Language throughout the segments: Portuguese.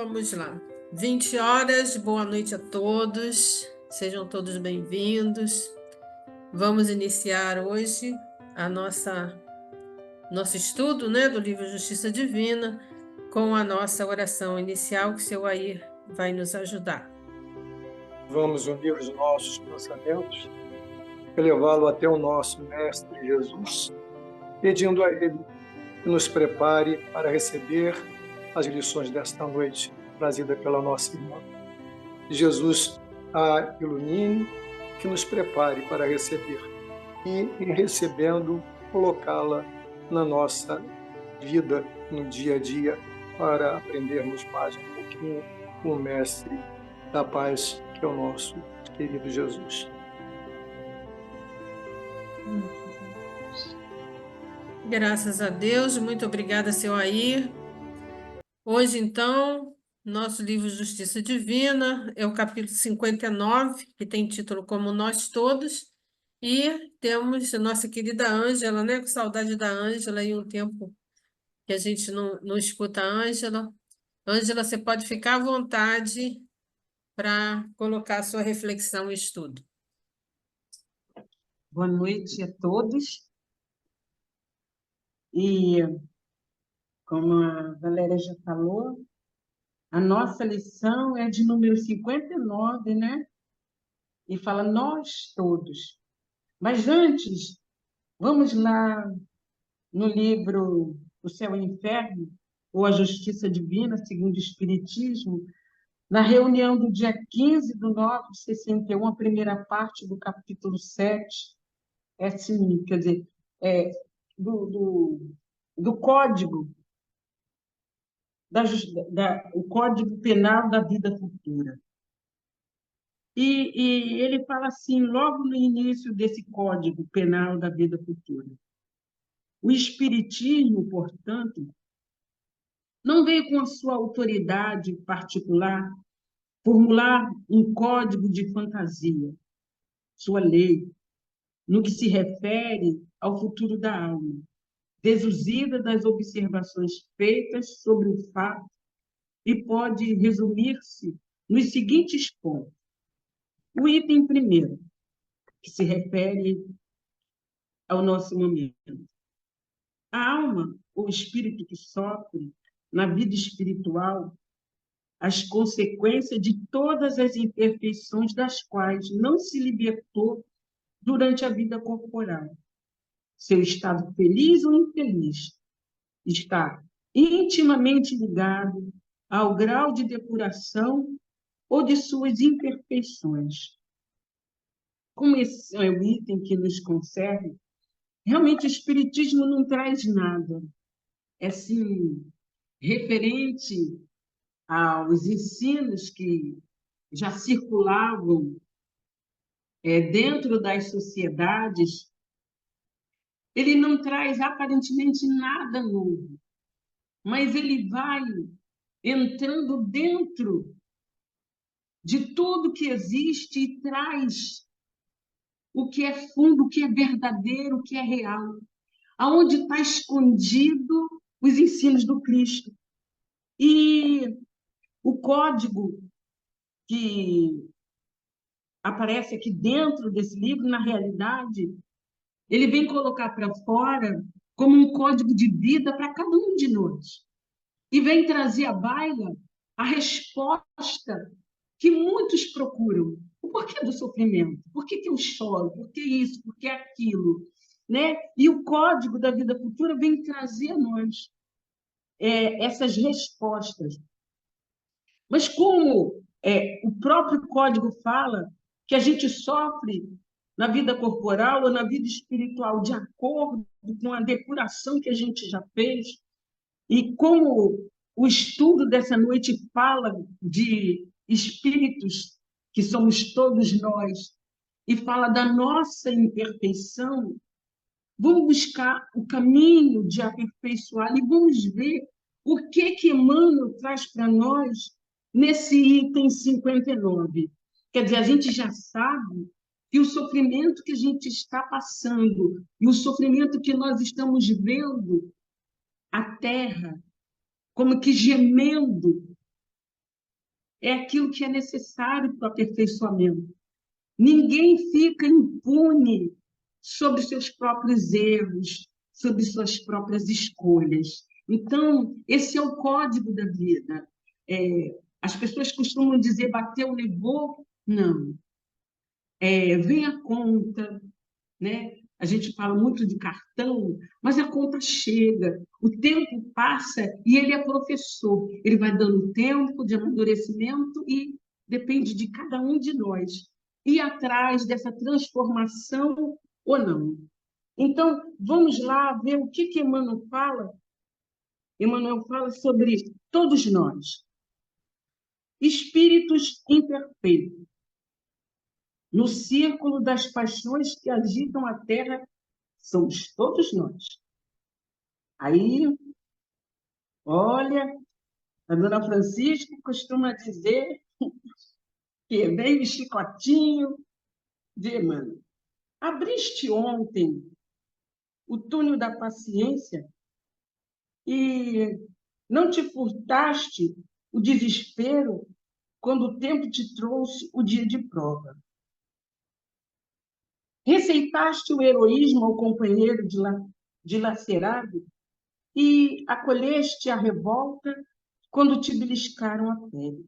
vamos lá. 20 horas, boa noite a todos. Sejam todos bem-vindos. Vamos iniciar hoje a nosso estudo, do livro Justiça Divina, com a nossa oração inicial, que o seu Air vai nos ajudar. Vamos unir os nossos pensamentos, elevá-lo até o nosso Mestre Jesus, pedindo a Ele que nos prepare para receber as lições desta noite, trazida pela nossa irmã. Jesus a ilumine, que nos prepare para receber e, em recebendo, colocá-la na nossa vida, no dia a dia, para aprendermos mais um pouquinho com o Mestre da Paz, que é o nosso querido Jesus. Graças a Deus, muito obrigada, seu Air. Hoje, então, nosso livro Justiça Divina é o capítulo 59, que tem título Como Nós Todos, e temos a nossa querida Ângela, com saudade da Ângela, e um tempo que a gente não escuta a Ângela. Ângela, você pode ficar à vontade para colocar a sua reflexão e estudo. Boa noite a todos. E, como a Valéria já falou, a nossa lição é de número 59, E fala nós todos. Mas antes, vamos lá no livro O Céu e o Inferno, ou A Justiça Divina, segundo o Espiritismo, na reunião do dia 15/9/61, a primeira parte do capítulo 7, é assim, quer dizer, do Código, o Código Penal da Vida Futura. E ele fala assim, logo no início desse Código Penal da Vida Futura: o Espiritismo, portanto, não veio com a sua autoridade particular formular um código de fantasia, sua lei, no que se refere ao futuro da alma, deduzida das observações feitas sobre o fato, e pode resumir-se nos seguintes pontos. O item primeiro, que se refere ao nosso momento. A alma, ou espírito que sofre na vida espiritual as consequências de todas as imperfeições das quais não se libertou durante a vida corporal. Seu estado feliz ou infeliz está intimamente ligado ao grau de depuração ou de suas imperfeições. Como esse é o item que nos concerne, realmente o Espiritismo não traz nada assim, referente aos ensinos que já circulavam dentro das sociedades. Ele não traz aparentemente nada novo, mas ele vai entrando dentro de tudo que existe e traz o que é fundo, o que é verdadeiro, o que é real, aonde está escondido os ensinos do Cristo. E o código que aparece aqui dentro desse livro, na realidade, ele vem colocar para fora como um código de vida para cada um de nós. E vem trazer à baila a resposta que muitos procuram. O porquê do sofrimento? Por que eu choro? Por que isso? Por que aquilo? E o código da vida futura vem trazer a nós essas respostas. Mas como o próprio código fala que a gente sofre na vida corporal ou na vida espiritual de acordo com a depuração que a gente já fez, e como o estudo dessa noite fala de espíritos, que somos todos nós, e fala da nossa imperfeição, vamos buscar o caminho de aperfeiçoar e vamos ver o que Emmanuel traz para nós nesse item 59. Quer dizer, a gente já sabe que o sofrimento que a gente está passando e o sofrimento que nós estamos vendo, a Terra, como que gemendo é aquilo que é necessário para o aperfeiçoamento. Ninguém fica impune sobre seus próprios erros, sobre suas próprias escolhas. Então, esse é o código da vida. As pessoas costumam dizer, bateu, levou. Não. Vem a conta, né? A gente fala muito de cartão, mas a conta chega, o tempo passa e ele é professor. Ele vai dando tempo de amadurecimento e depende de cada um de nós ir atrás dessa transformação ou não. Então, vamos lá ver o que Emmanuel fala. Emmanuel fala sobre todos nós, espíritos imperfeitos, no círculo das paixões que agitam a terra, somos todos nós. Aí, olha, a dona Francisca costuma dizer que vem o chicotinho de Emmanuel. Abriste ontem o túnel da paciência e não te furtaste o desespero quando o tempo te trouxe o dia de prova. Receitaste o heroísmo ao companheiro dilacerado e acolheste a revolta quando te beliscaram a pele.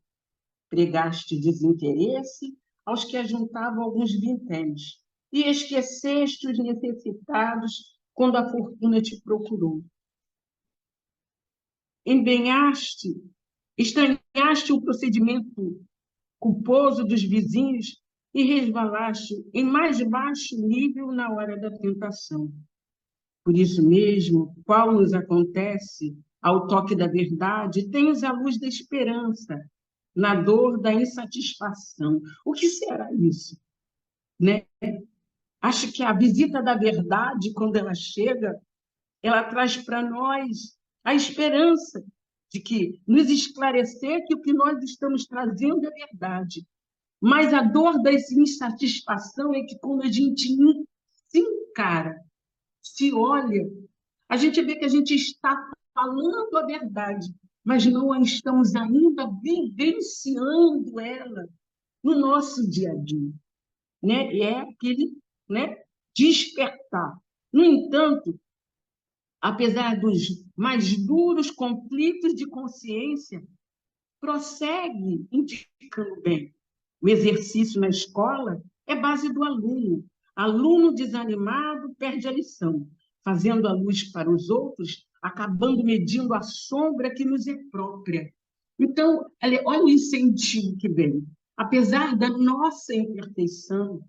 Pregaste desinteresse aos que ajuntavam alguns vinténs e esqueceste os necessitados quando a fortuna te procurou. Estranhaste o procedimento culposo dos vizinhos e resvalaste em mais baixo nível na hora da tentação. Por isso mesmo, qual nos acontece ao toque da verdade, tens a luz da esperança, na dor da insatisfação. O que será isso? Né? Acho que a visita da verdade, quando ela chega, ela traz para nós a esperança de que nos esclarecer que o que nós estamos trazendo é verdade. Mas a dor da insatisfação é que quando a gente se encara, se olha, a gente vê que a gente está falando a verdade, mas não estamos ainda vivenciando ela no nosso dia a dia. Né? E é aquele, né, despertar. No entanto, apesar dos mais duros conflitos de consciência, prossegue indicando bem. O exercício na escola é base do aluno. Aluno desanimado perde a lição, fazendo a luz para os outros, acabando medindo a sombra que nos é própria. Então, olha o incentivo que vem. Apesar da nossa imperfeição,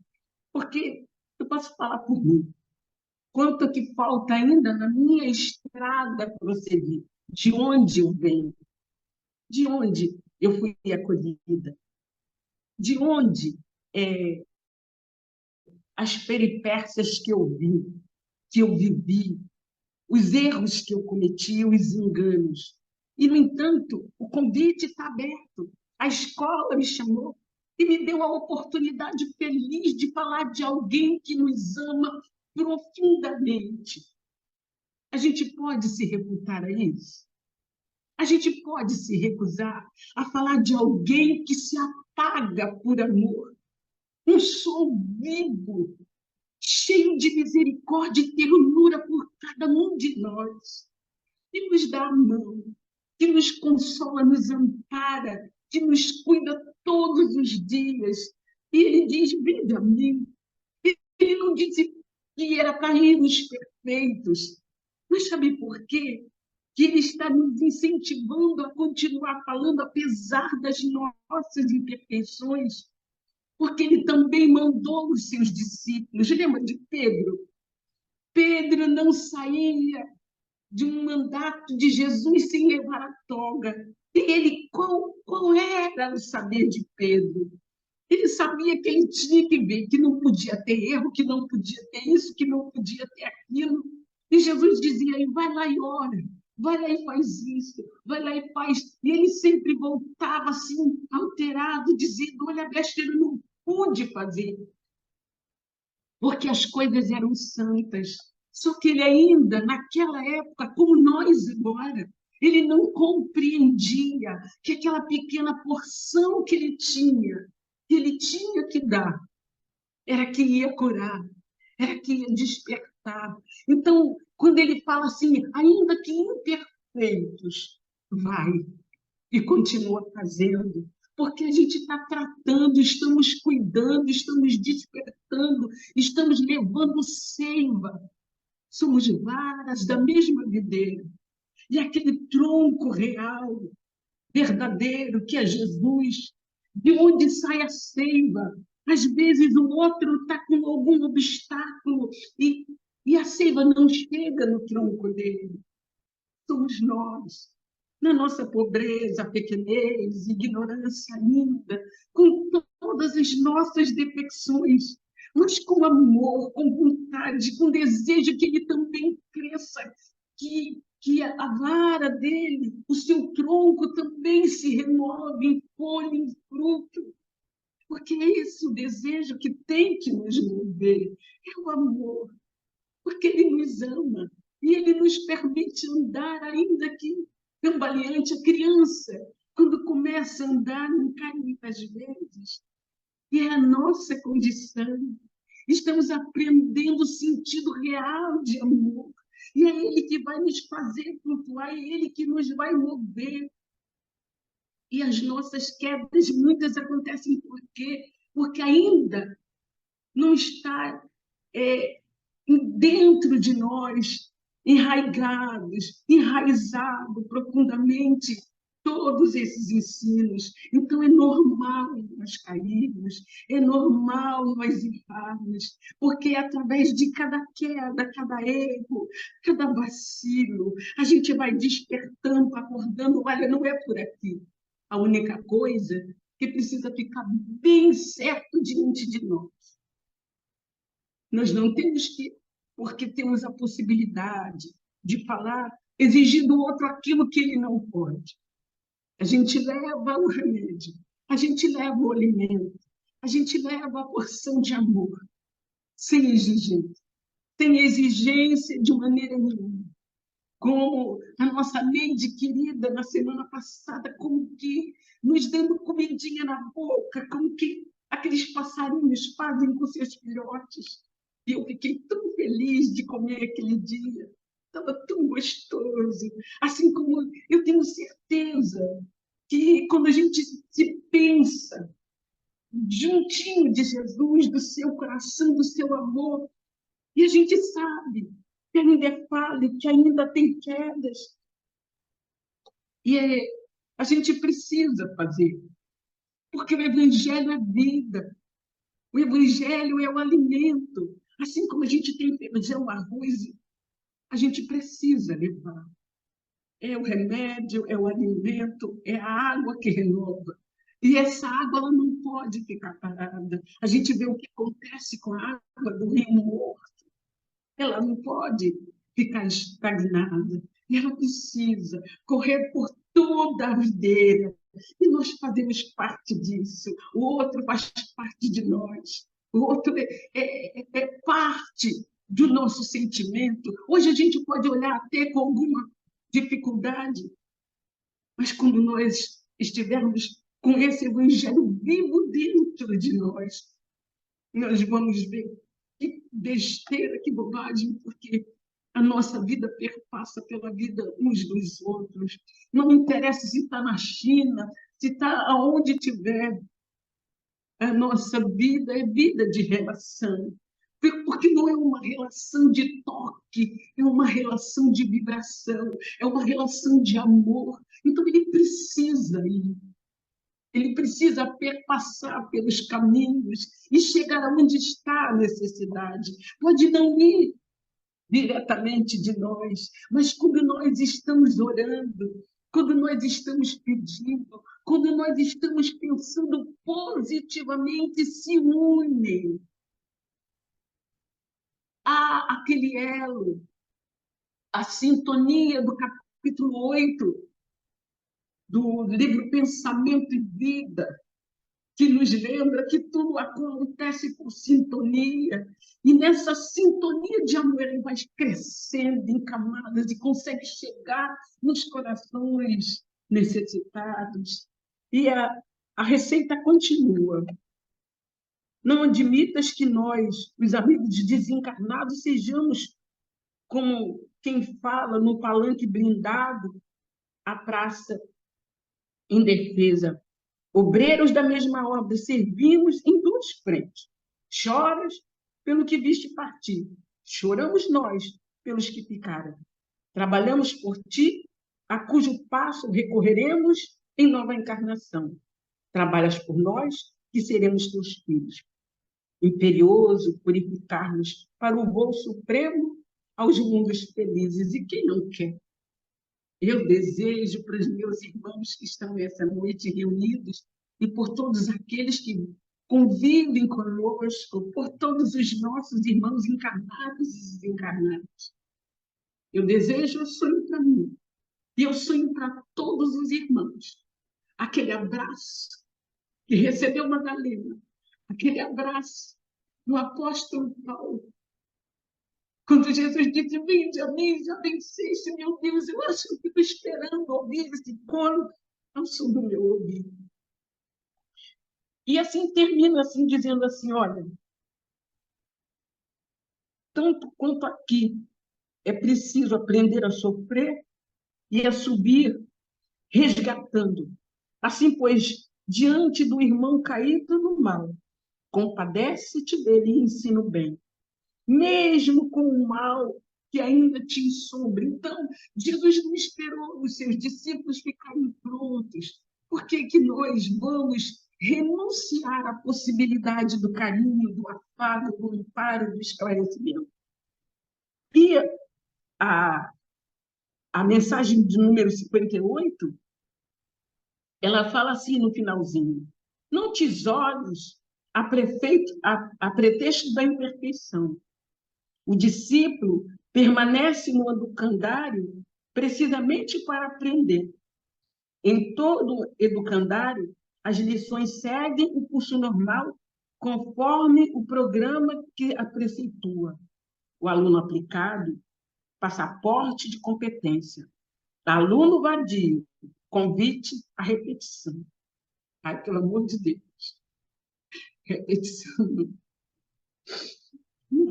porque eu posso falar por mim, quanto que falta ainda na minha estrada prosseguir, de onde eu venho, de onde eu fui acolhida, de onde as peripécias que eu vi, que eu vivi, os erros que eu cometi, os enganos. E, no entanto, o convite está aberto. A escola me chamou e me deu a oportunidade feliz de falar de alguém que nos ama profundamente. A gente pode se refutar a isso? A gente pode se recusar a falar de alguém que se apaga por amor? Um sol vivo, cheio de misericórdia e ternura por cada um de nós, que nos dá a mão, que nos consola, nos ampara, que nos cuida todos os dias. E ele diz, vinde a mim. Ele não disse que era para irmos perfeitos, mas sabe por quê? Que ele está nos incentivando a continuar falando, apesar das nossas imperfeições, porque ele também mandou os seus discípulos. Lembra de Pedro? Pedro não saía de um mandato de Jesus sem levar a toga. E ele, qual era o saber de Pedro? Ele sabia que ele tinha que ver, que não podia ter erro, que não podia ter isso, que não podia ter aquilo. E Jesus dizia, vai lá e ora, vai lá e faz isso, vai lá e faz. E ele sempre voltava assim, alterado, dizendo, olha, besteira, eu não pude fazer, porque as coisas eram santas. Só que ele ainda, naquela época, como nós agora, Ele não compreendia que aquela pequena porção que ele tinha que dar, era que ia curar, era que ia despertar. Então, quando ele fala assim, ainda que imperfeitos, vai e continua fazendo, porque a gente está tratando, estamos cuidando, estamos despertando, estamos levando seiva. Somos varas da mesma videira. E aquele tronco real, verdadeiro, que é Jesus, de onde sai a seiva. Às vezes o outro está com algum obstáculo e a seiva não chega no tronco dele. Somos nós, na nossa pobreza, pequenez, ignorância ainda, com todas as nossas defecções, mas com amor, com vontade, com desejo que ele também cresça, que a vara dele, o seu tronco também se renove em folha, em fruto, porque é esse o desejo que tem que nos mover, é o amor, porque ele nos ama e ele nos permite andar, ainda que cambaleante, a criança, quando começa a andar, não cai muitas vezes, e é a nossa condição. Estamos aprendendo o sentido real de amor. E é Ele que vai nos fazer flutuar, é Ele que nos vai mover. E as nossas quedas, muitas acontecem por quê? Porque ainda não está dentro de nós, enraizado profundamente todos esses ensinos. Então, é normal nós cairmos, é normal nós errarmos, porque é através de cada queda, cada erro, cada vacilo, a gente vai despertando, acordando. Olha, não é por aqui. A única coisa que precisa ficar bem certo diante de nós. Nós não temos que, porque temos a possibilidade de falar, exigir do outro aquilo que ele não pode. A gente leva o remédio, a gente leva o alimento, a gente leva a porção de amor, sem exigência de maneira nenhuma. Como a nossa Neide querida, na semana passada, como que nos dando comidinha na boca, como que aqueles passarinhos fazem com seus filhotes. E eu fiquei tão feliz de comer aquele dia. Estava tão gostoso. Assim como eu tenho certeza que quando a gente se pensa juntinho de Jesus, do seu coração, do seu amor, e a gente sabe que ainda é falho, que ainda tem quedas, e a gente precisa fazer, porque o Evangelho é vida, o Evangelho é o alimento. Assim como a gente tem feijão, arroz, a gente precisa levar. É o remédio, é o alimento, é a água que renova. E essa água ela não pode ficar parada. A gente vê o que acontece com a água do rio morto. Ela não pode ficar estagnada. E ela precisa correr por toda a videira. E nós fazemos parte disso. O outro faz parte de nós. O outro é parte do nosso sentimento. Hoje a gente pode olhar até com alguma dificuldade, mas quando nós estivermos com esse evangelho vivo dentro de nós, nós vamos ver que besteira, que bobagem, porque a nossa vida perpassa pela vida uns dos outros. Não interessa se está na China, se está aonde estiver, a nossa vida é vida de relação. Porque não é uma relação de toque, é uma relação de vibração, é uma relação de amor. Então, ele precisa perpassar pelos caminhos e chegar onde está a necessidade. Pode não ir diretamente de nós, mas quando nós estamos orando, quando nós estamos pedindo, quando nós estamos pensando positivamente, se unem. Há aquele elo, a sintonia do capítulo 8 do livro Pensamento e Vida, que nos lembra que tudo acontece por sintonia, e nessa sintonia de amor ele vai crescendo em camadas e consegue chegar nos corações necessitados. E a receita continua. Não admitas que nós, os amigos desencarnados, sejamos como quem fala no palanque blindado, a praça indefesa. Obreiros da mesma obra, servimos em duas frentes. Choras pelo que viste partir, choramos nós pelos que ficaram. Trabalhamos por ti, a cujo passo recorreremos em nova encarnação. Trabalhas por nós, que seremos teus filhos. Imperioso purificar-nos para o voo supremo aos mundos felizes. E quem não quer? Eu desejo para os meus irmãos que estão essa noite reunidos e por todos aqueles que convivem conosco, por todos os nossos irmãos encarnados e desencarnados. Eu desejo o sonho para mim e eu sonho para todos os irmãos. Aquele abraço que recebeu Madalena, aquele abraço do apóstolo Paulo, quando Jesus disse, vinde a mim, já venceste, meu Deus, eu acho que fico esperando ouvir esse coro ao som do meu ouvido. E assim termina assim, dizendo assim, olha, tanto quanto aqui é preciso aprender a sofrer e a subir resgatando. Assim, pois, diante do irmão caído no mal, compadece-te dele e ensina o bem, mesmo com o mal que ainda te ensombra. Então, Jesus não esperou os seus discípulos ficarem prontos. Por que que nós vamos renunciar à possibilidade do carinho, do afago, do amparo, do esclarecimento? E a mensagem de número 58, ela fala assim no finalzinho, não te isoles a pretexto da imperfeição. O discípulo permanece no educandário precisamente para aprender. Em todo educandário, as lições seguem o curso normal conforme o programa que a preceitua. O aluno aplicado, passaporte de competência. Aluno vadio, convite à repetição. Ai, pelo amor de Deus. Repetição. Não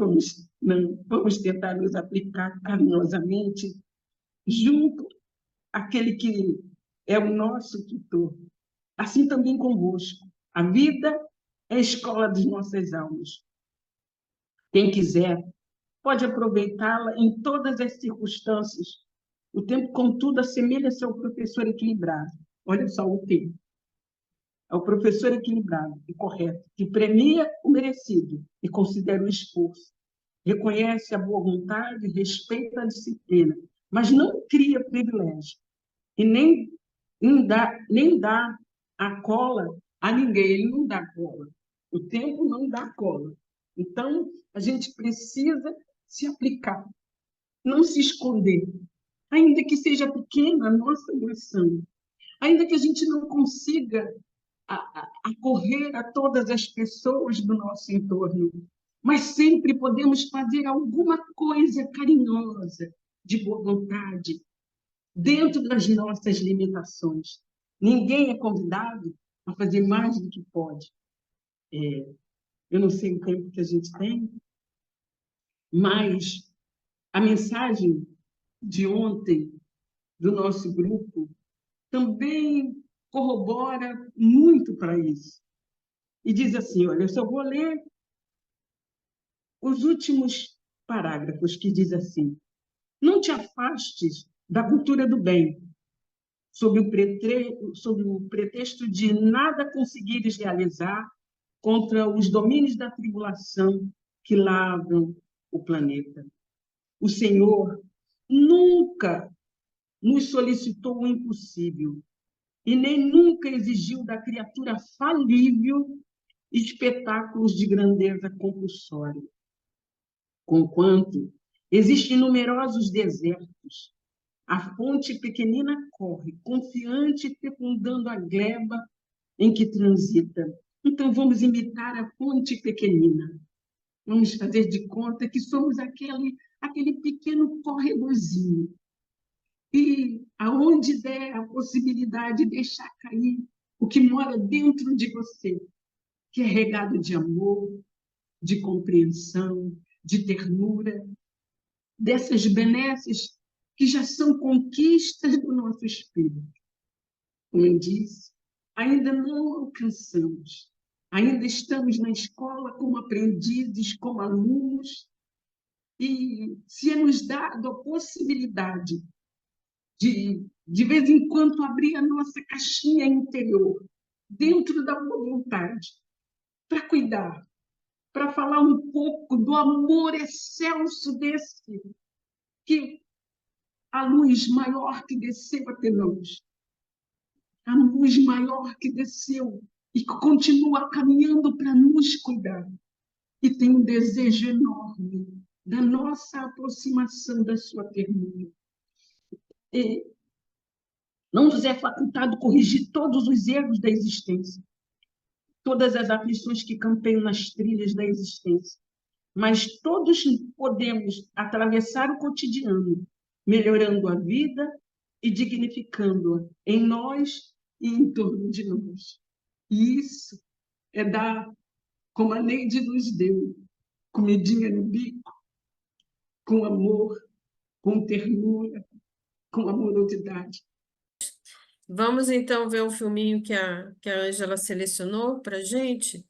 vamos tentar nos aplicar carinhosamente junto àquele que é o nosso tutor. Assim também convosco. A vida é a escola das nossas almas. Quem quiser pode aproveitá-la em todas as circunstâncias. O tempo, contudo, assemelha-se ao professor equilibrado. Olha só o tempo. Ao professor equilibrado e correto, que premia o merecido e considera o esforço. Reconhece a boa vontade, respeita a disciplina, mas não cria privilégio e nem dá a cola a ninguém. Ele não dá cola. O tempo não dá cola. Então, a gente precisa se aplicar, não se esconder, ainda que seja pequena a nossa doação, ainda que a gente não consiga acorrer a todas as pessoas do nosso entorno, mas sempre podemos fazer alguma coisa carinhosa, de boa vontade, dentro das nossas limitações. Ninguém é convidado a fazer mais do que pode. Eu não sei o tempo que a gente tem, mas a mensagem de ontem do nosso grupo também corrobora muito para isso. E diz assim, olha, eu só vou ler os últimos parágrafos, que diz assim, não te afastes da cultura do bem, sob o pretexto de nada conseguires realizar contra os domínios da tribulação que lavram o planeta. O Senhor nunca nos solicitou o impossível e nem nunca exigiu da criatura falível espetáculos de grandeza compulsória. Conquanto existem numerosos desertos, a fonte pequenina corre, confiante, fecundando a gleba em que transita. Então, vamos imitar a fonte pequenina. Vamos fazer de conta que somos aquele pequeno córregozinho. E aonde der a possibilidade de deixar cair o que mora dentro de você, que é regado de amor, de compreensão, de ternura, dessas benesses que já são conquistas do nosso espírito. Como eu disse, ainda não alcançamos, ainda estamos na escola como aprendizes, como alunos, e se é nos dado a possibilidade de vez em quando, abrir a nossa caixinha interior, dentro da vontade, para cuidar, para falar um pouco do amor excelso desse, que a luz maior que desceu até nós, a luz maior que desceu e que continua caminhando para nos cuidar, e tem um desejo enorme da nossa aproximação da sua ternura. E não nos é facultado corrigir todos os erros da existência, todas as aflições que campeiam nas trilhas da existência, mas todos podemos atravessar o cotidiano, melhorando a vida e dignificando-a em nós e em torno de nós. E isso é dar, como a Neide nos deu, comidinha no bico, com amor, com ternura, com amorosidade. Vamos então ver o filminho que a Ângela selecionou para gente.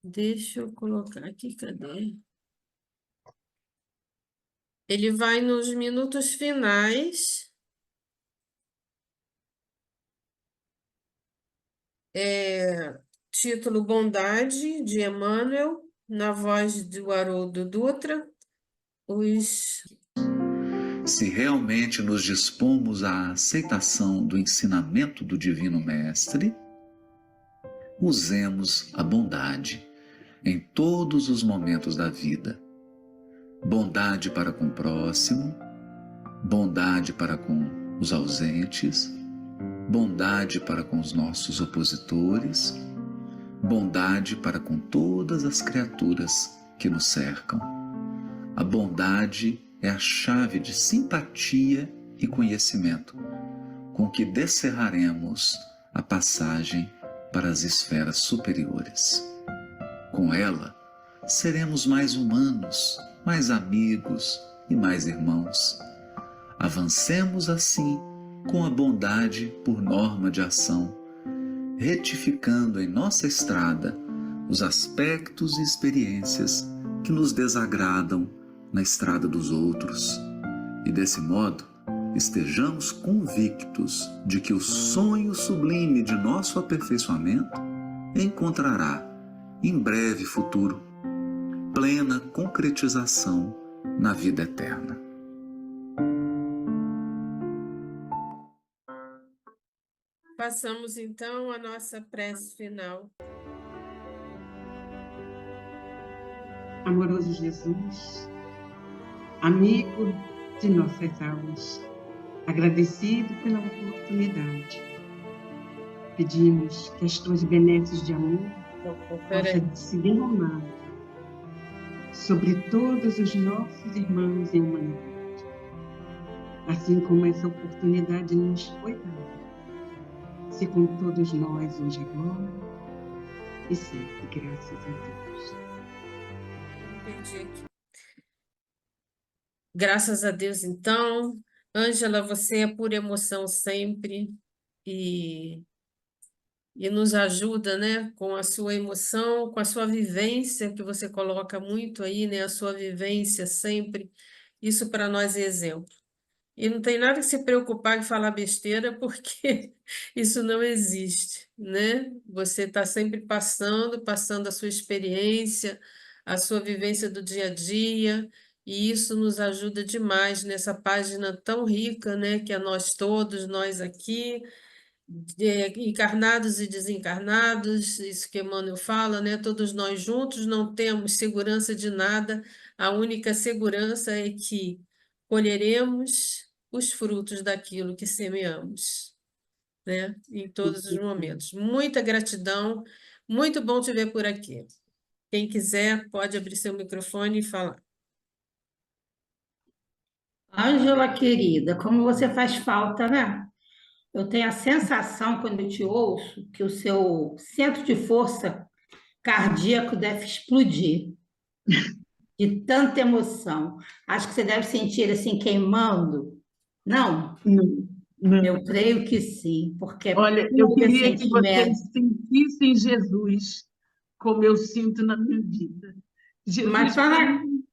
Deixa eu colocar aqui, cadê? Ele vai nos minutos finais. Título Bondade, de Emmanuel, na voz do Haroldo Dutra. Se realmente nos dispomos à aceitação do ensinamento do Divino Mestre, usemos a bondade em todos os momentos da vida. Bondade para com o próximo, bondade para com os ausentes, bondade para com os nossos opositores, bondade para com todas as criaturas que nos cercam. A bondade é a chave de simpatia e conhecimento com que descerraremos a passagem para as esferas superiores. Com ela, seremos mais humanos, mais amigos e mais irmãos. Avancemos assim com a bondade por norma de ação, retificando em nossa estrada os aspectos e experiências que nos desagradam na estrada dos outros, e desse modo estejamos convictos de que o sonho sublime de nosso aperfeiçoamento encontrará, em breve futuro, plena concretização na vida eterna. Passamos então a nossa prece final. Amoroso Jesus, amigo de nossas almas, agradecido pela oportunidade, pedimos que as tuas benesses de amor possam se derramar sobre todos os nossos irmãos em humanidade, assim como essa oportunidade nos foi dada. Se com todos nós hoje agora e sempre, graças a Deus. Perdi aqui. Graças a Deus, então. Ângela, você é pura emoção sempre e nos ajuda, né, com a sua emoção, com a sua vivência, que você coloca muito aí, né, a sua vivência sempre. Isso para nós é exemplo. E não tem nada que se preocupar em falar besteira, porque isso não existe, né? Você está sempre passando a sua experiência, a sua vivência do dia a dia, e isso nos ajuda demais nessa página tão rica, né? Que é nós todos, nós aqui, encarnados e desencarnados, isso que Emmanuel fala, né? Todos nós juntos não temos segurança de nada, a única segurança é que colheremos os frutos daquilo que semeamos, né? Em todos os momentos. Muita gratidão Muito bom te ver por aqui. Quem quiser, pode abrir seu microfone e falar. Ângela, querida, como você faz falta, né? Eu tenho a sensação, quando eu te ouço, que o seu centro de força cardíaco deve explodir de tanta emoção. Acho que você deve sentir ele assim queimando. Não, Não, não. eu creio que sim, porque é Olha, eu puro queria que sentimento. vocês sentissem Jesus como eu sinto na minha vida. Mas Jesus, para fala, mim,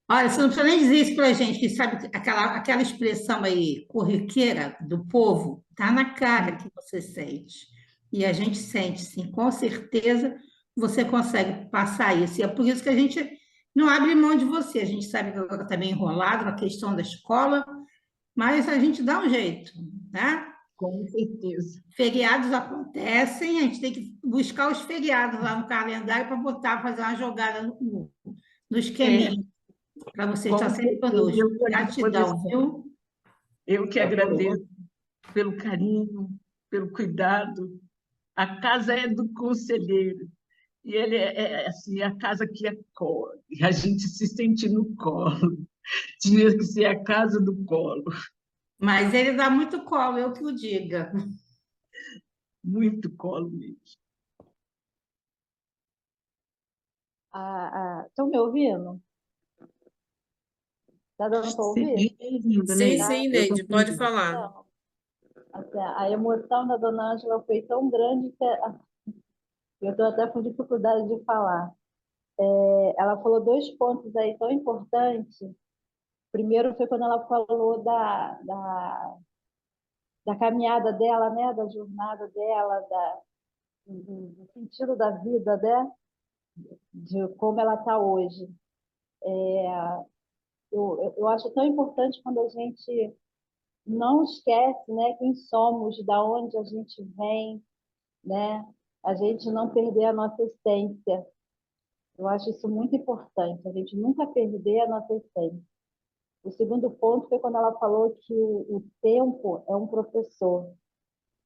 olha, você não precisa nem dizer isso para a gente, que sabe aquela expressão aí corriqueira do povo, tá na cara que você sente. E a gente sente, sim, com certeza você consegue passar isso. E é por isso que a gente não abre mão de você. A gente sabe que agora está bem enrolado com a questão da escola, mas a gente dá um jeito, né? com certeza. Feriados acontecem, a gente tem que buscar os feriados lá no calendário para botar, fazer uma jogada no É, esqueminha para você com estar sempre certeza. conosco. Gratidão, viu? Eu que agradeço pelo carinho, pelo cuidado. A casa é do conselheiro. E ele é assim, a casa que acolhe. A gente se sente no colo. Tinha que ser a casa do colo. Mas ele dá muito colo, eu que o diga. Muito colo mesmo. Estão me ouvindo? Está dando para Sim, ouvir? linda, Sim, né? sim, Eu tô Neide, pode ouvindo. falar. Então, assim, a emoção da dona Ângela foi tão grande que eu estou até com dificuldade de falar. Ela falou dois pontos aí tão importantes. Primeiro foi quando ela falou da caminhada dela, né? Da jornada dela, do sentido da vida, né? De como ela está hoje. Eu acho tão importante quando a gente não esquece, né, quem somos, da onde a gente vem, né? A gente não perder a nossa essência. Eu acho isso muito importante, a gente nunca perder a nossa essência. O segundo ponto foi quando ela falou que o tempo é um professor.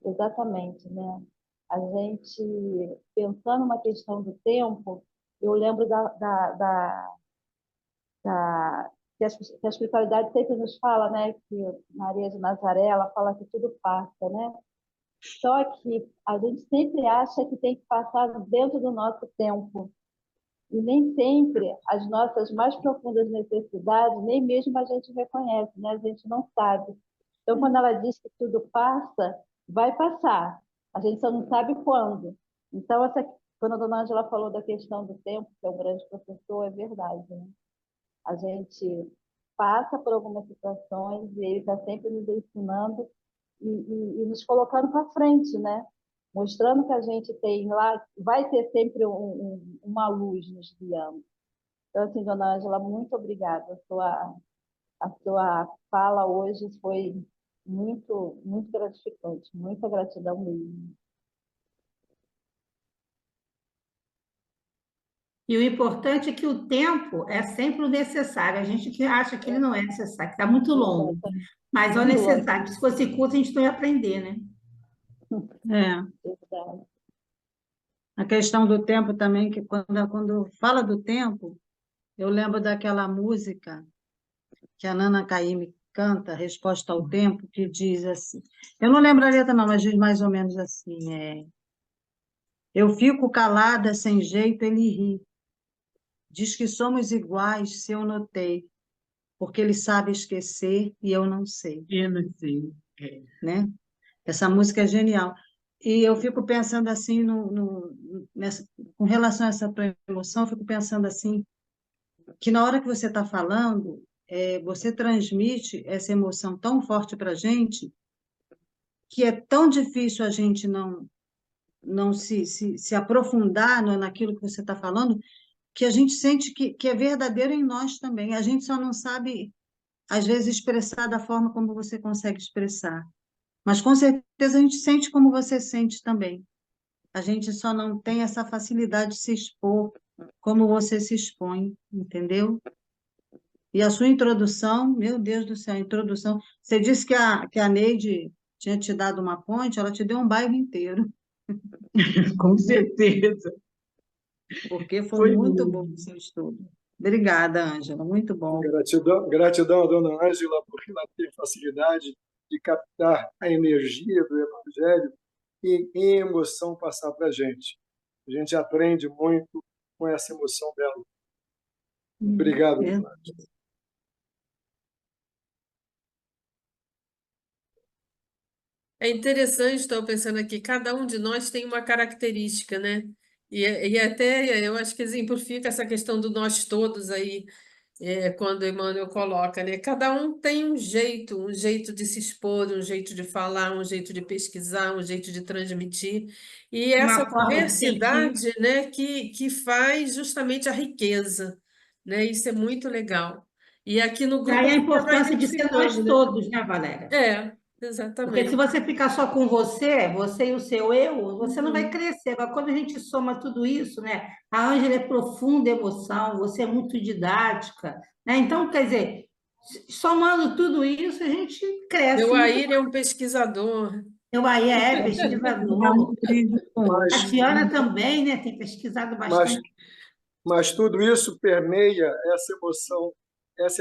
Exatamente, né? A gente, pensando na questão do tempo, eu lembro que a espiritualidade sempre nos fala, né, que Maria de Nazaré, ela fala que tudo passa, né? Só que a gente sempre acha que tem que passar dentro do nosso tempo. E nem sempre as nossas mais profundas necessidades, nem mesmo a gente reconhece, né? A gente não sabe. Então, quando ela diz que tudo passa, vai passar. A gente só não sabe quando. Então, quando a dona Ângela falou da questão do tempo, que é um grande professor, é verdade, né? A gente passa por algumas situações e ele está sempre nos ensinando e nos colocando para frente, né? Mostrando que a gente tem lá, vai ter sempre uma luz nos guiando. Então, assim, dona Ângela, muito obrigada. A sua fala hoje foi muito, muito gratificante. Muita gratidão mesmo. E o importante é que o tempo é sempre o necessário. A gente que acha que ele não é necessário, que está muito longo. Mas é o Muito longe, necessário. Se fosse curto, a gente não ia aprender, né? É, verdade. a questão do tempo também, que quando fala do tempo, eu lembro daquela música que a Nana Caymmi canta, Resposta ao Tempo, que diz assim, eu não lembro a letra não, mas diz mais ou menos assim, eu fico calada, sem jeito, ele ri, diz que somos iguais, se eu notei, porque ele sabe esquecer e eu não sei, Eu não sei. né? Essa música é genial. E eu fico pensando assim, com relação a essa tua emoção, eu fico pensando assim, que na hora que você está falando, você transmite essa emoção tão forte para a gente, que é tão difícil a gente não se aprofundar naquilo que você está falando, que a gente sente que é verdadeiro em nós também. A gente só não sabe, às vezes, expressar da forma como você consegue expressar. Mas, com certeza, a gente sente como você sente também. A gente só não tem essa facilidade de se expor como você se expõe, entendeu? E a sua introdução, meu Deus do céu, a introdução. Você disse que a Neide tinha te dado uma ponte, ela te deu um bairro inteiro. Com certeza. Porque foi Foi muito mesmo. bom o seu estudo. Obrigada, Ângela, muito bom. Gratidão à dona Ângela, porque ela tem facilidade de captar a energia do Evangelho e, em emoção, passar para a gente. A gente aprende muito com essa emoção dela. Obrigado, É. dona Ângela. É interessante, estou pensando aqui, cada um de nós tem uma característica, né? E até eu acho que exemplifica essa questão do nós todos aí, quando Emmanuel coloca, né? Cada um tem um jeito de se expor, um jeito de falar, um jeito de pesquisar, um jeito de transmitir. E essa Uma forma de sentir. diversidade, né, que faz justamente a riqueza, né? Isso é muito legal. E aqui no grupo Daí a você vai importância de ser nós identificando, né? todos, né, Valéria? Porque se Exatamente. você ficar só com você e o seu eu, você não vai Uhum. crescer. Agora, quando a gente soma tudo isso, né? A Ângela é profunda emoção, você é muito didática, né? Então, quer dizer, somando tudo isso, a gente cresce Meu muito. Aire é um pesquisador. Eu aí Dá um pesquisador. beijo com Mas, A Tiana também, né? Tem pesquisado mas, bastante. mas tudo isso permeia essa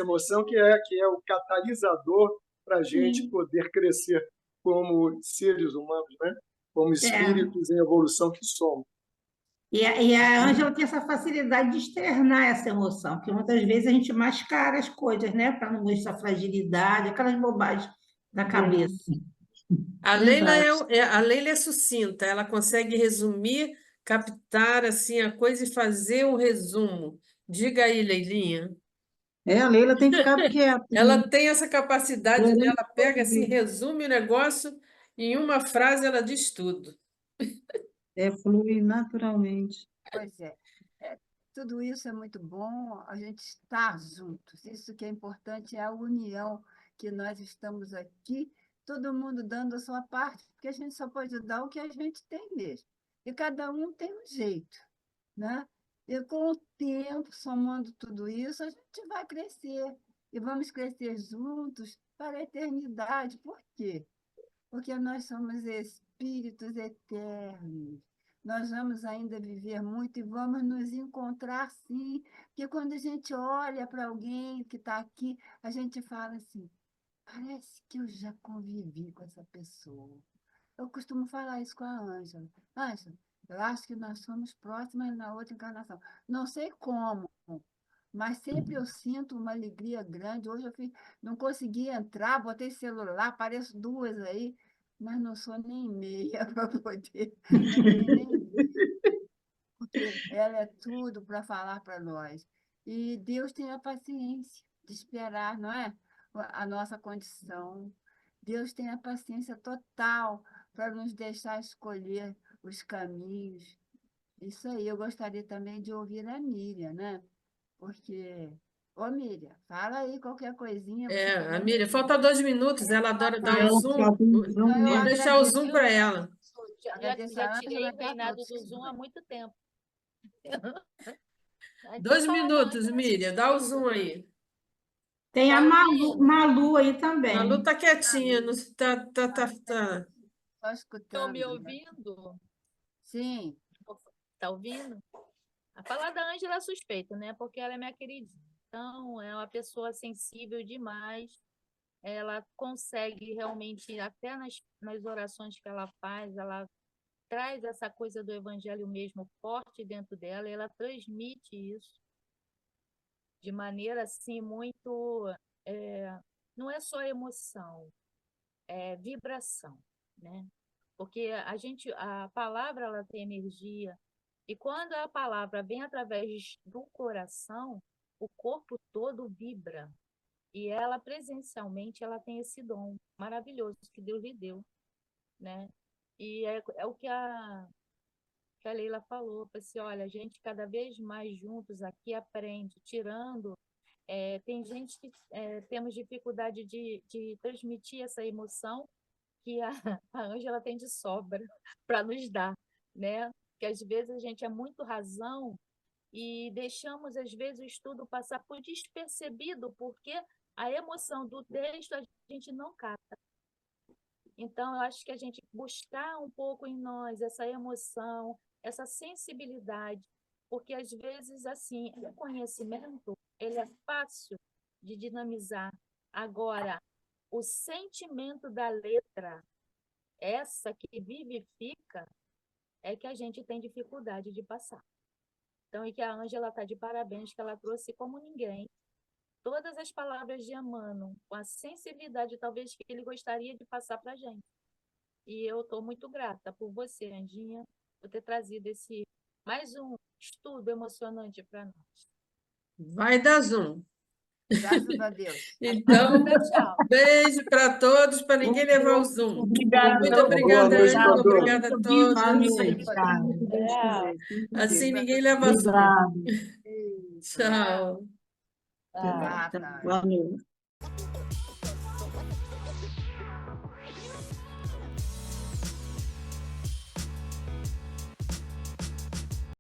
emoção que é o catalisador para a gente Sim. poder crescer como seres humanos, né? Como É. espíritos em evolução que somos. E a Ângela tem essa facilidade de externar essa emoção, porque muitas vezes a gente mascara as coisas, né? Para não mostrar fragilidade, aquelas bobagens da cabeça. Verdade. A Leila é sucinta, ela consegue resumir, captar assim a coisa e fazer o resumo. Diga aí, Leilinha. A Leila tem ficado quieta, né? Ela tem essa capacidade Querendo dela, pega assim, ouvir. resume o negócio, em uma frase ela diz tudo. Flui naturalmente. Pois é. Tudo isso é muito bom, a gente estar juntos. Isso que é importante, é a união, que nós estamos aqui, todo mundo dando a sua parte, porque a gente só pode dar o que a gente tem mesmo. E cada um tem um jeito, né? E com o tempo, somando tudo isso, a gente vai crescer. E vamos crescer juntos para a eternidade. Por quê? Porque nós somos espíritos eternos. Nós vamos ainda viver muito e vamos nos encontrar sim. Porque quando a gente olha para alguém que está aqui, a gente fala assim: parece que eu já convivi com essa pessoa. Eu costumo falar isso com a Ângela. Ângela, eu acho que nós somos próximas na outra encarnação. Não sei como, mas sempre eu sinto uma alegria grande. Hoje não consegui entrar, botei celular, apareço duas aí, mas não sou nem meia para poder, não tenho nem meia, porque ela é tudo para falar para nós. E Deus tem a paciência de esperar, não é? A nossa condição. Deus tem a paciência total para nos deixar escolher os caminhos. Isso aí, eu gostaria também de ouvir a Miriam, né? Porque, ô Miriam, fala aí qualquer coisinha, você A também. Miriam, falta 2 minutos, ela adora dar o Ela zoom. falta um Então, eu Vamos deixar o zoom agradeço, para ela. Já agradeço a tirei Ângela o e a reinado todos. do Zoom há muito tempo. Então, 2 minutos, Miriam, dá o zoom aí. Tem a tá Malu, ouvindo? Malu aí A Lu também. tá quietinha, não, tá. Só Estão escutando. me ouvindo? Sim, Tá ouvindo? A falar da Ângela é suspeita, né? Porque ela é minha queridinha. Então, é uma pessoa sensível demais. Ela consegue realmente, até nas orações que ela faz, ela traz essa coisa do evangelho mesmo forte dentro dela, e ela transmite isso de maneira assim muito. Não é só emoção, é vibração, né? Porque a palavra ela tem energia, e quando a palavra vem através do coração, o corpo todo vibra. E ela presencialmente ela tem esse dom maravilhoso que Deus lhe deu, né? E é o que a Leila falou, assim, olha, a gente cada vez mais juntos aqui aprende, tirando. Tem gente que temos dificuldade de transmitir essa emoção que a Ângela tem de sobra para nos dar, né? Que às vezes a gente é muito razão e deixamos, às vezes, o estudo passar por despercebido, porque a emoção do texto a gente não capta. Então, eu acho que a gente buscar um pouco em nós essa emoção, essa sensibilidade, porque às vezes, assim, o conhecimento, ele é fácil de dinamizar. Agora, o sentimento da letra, essa que vivifica, é que a gente tem dificuldade de passar. Então, e que a Ângela está de parabéns, que ela trouxe como ninguém todas as palavras de Emmanuel, com a sensibilidade, talvez, que ele gostaria de passar para a gente. E eu estou muito grata por você, Anjinha, por ter trazido mais um estudo emocionante para nós. Vai dar Zoom. Graças a Deus. Então, Tchau. beijo para todos, para ninguém levar o Zoom. Obrigada. Muito obrigada, noite, Ângela. Cadu. Obrigada a Boa todos. noite, cara. Se Deus quiser. Se Deus Assim quiser. ninguém leva Zoom. Obrigado. Tchau. Ah. Boa noite.